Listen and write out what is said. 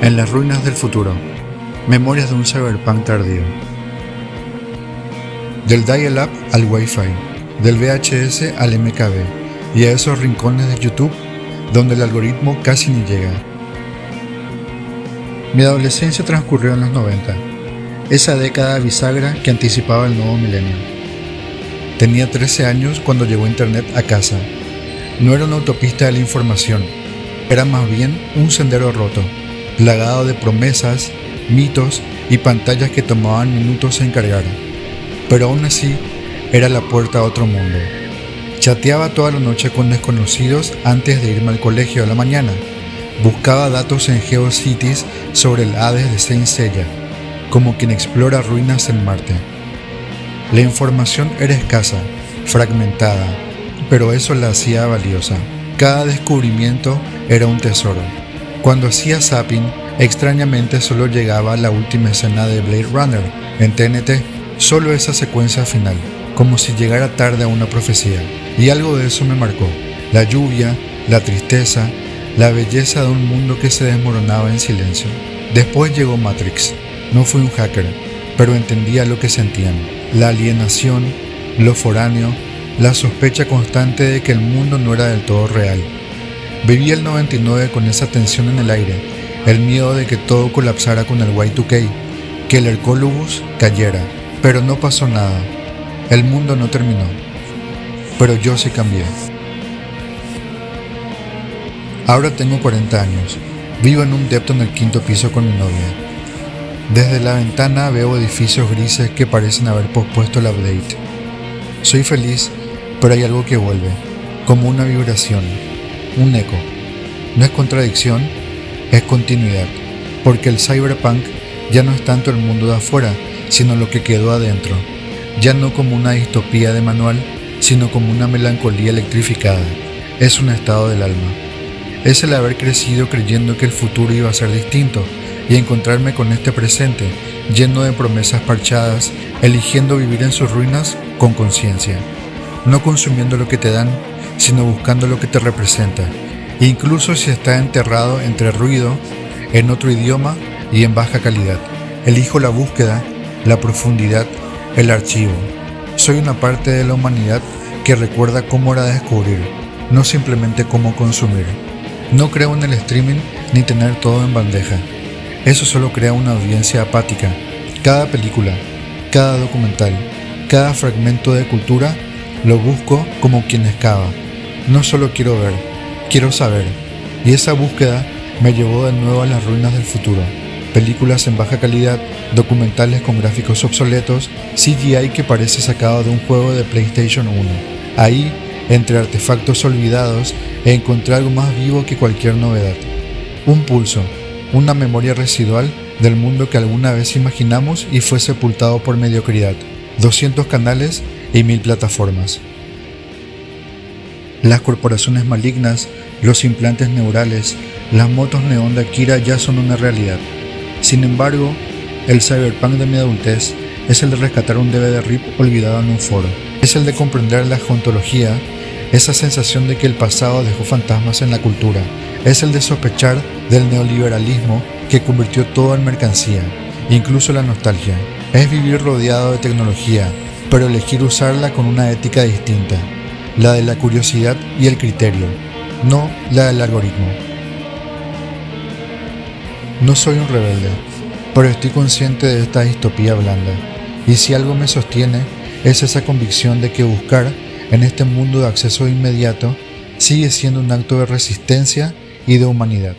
En las ruinas del futuro. Memorias de un cyberpunk tardío. Del dial-up al Wi-Fi, del VHS al MKB y a esos rincones de YouTube donde el algoritmo casi ni llega. Mi adolescencia transcurrió en los 90, esa década bisagra que anticipaba el nuevo milenio. Tenía 13 años cuando llegó Internet a casa. No era una autopista de la información, era más bien un sendero roto, plagado de promesas, mitos y pantallas que tomaban minutos en cargar. Pero aún así, era la puerta a otro mundo. Chateaba toda la noche con desconocidos antes de irme al colegio a la mañana. Buscaba datos en GeoCities sobre el Hades de Saint Seiya, como quien explora ruinas en Marte. La información era escasa, fragmentada, pero eso la hacía valiosa. Cada descubrimiento era un tesoro. Cuando hacía zapping, extrañamente solo llegaba la última escena de Blade Runner en TNT, solo esa secuencia final, como si llegara tarde a una profecía. Y algo de eso me marcó: la lluvia, la tristeza, la belleza de un mundo que se desmoronaba en silencio. Después llegó Matrix. No fui un hacker, pero entendía lo que sentían: la alienación, lo foráneo, la sospecha constante de que el mundo no era del todo real. Viví el 99 con esa tensión en el aire, el miedo de que todo colapsara con el Y2K, que el Hercolubus cayera, pero no pasó nada. El mundo no terminó, pero yo sí cambié. Ahora tengo 40 años, vivo en un depto en el 5º piso con mi novia. Desde la ventana veo edificios grises que parecen haber pospuesto el update. Soy feliz, pero hay algo que vuelve, como una vibración, un eco. No es contradicción, es continuidad, porque el cyberpunk ya no es tanto el mundo de afuera, sino lo que quedó adentro. Ya no como una distopía de manual, sino como una melancolía electrificada. Es un estado del alma. Es el haber crecido creyendo que el futuro iba a ser distinto y encontrarme con este presente lleno de promesas parchadas, eligiendo vivir en sus ruinas con conciencia, no consumiendo lo que te dan, sino buscando lo que te representa, incluso si está enterrado entre ruido, en otro idioma y en baja calidad. Elijo la búsqueda, la profundidad, el archivo. Soy una parte de la humanidad que recuerda cómo era descubrir, no simplemente cómo consumir. No creo en el streaming ni tener todo en bandeja. Eso solo crea una audiencia apática. Cada película, cada documental, cada fragmento de cultura lo busco como quien excava. No solo quiero ver, quiero saber. Y esa búsqueda me llevó de nuevo a las ruinas del futuro. Películas en baja calidad, documentales con gráficos obsoletos, CGI que parece sacado de un juego de PlayStation 1. Ahí, entre artefactos olvidados, encontré algo más vivo que cualquier novedad. Un pulso, una memoria residual del mundo que alguna vez imaginamos y fue sepultado por mediocridad. 200 canales y 1000 plataformas. Las corporaciones malignas, los implantes neurales, las motos neón de Akira ya son una realidad. Sin embargo, el cyberpunk de mi adultez es el de rescatar un DVD RIP olvidado en un foro. Es el de comprender la ontología, esa sensación de que el pasado dejó fantasmas en la cultura. Es el de sospechar del neoliberalismo que convirtió todo en mercancía, incluso la nostalgia. Es vivir rodeado de tecnología, pero elegir usarla con una ética distinta, la de la curiosidad y el criterio, no la del algoritmo. No soy un rebelde, pero estoy consciente de esta distopía blanda, y si algo me sostiene es esa convicción de que buscar en este mundo de acceso inmediato sigue siendo un acto de resistencia y de humanidad.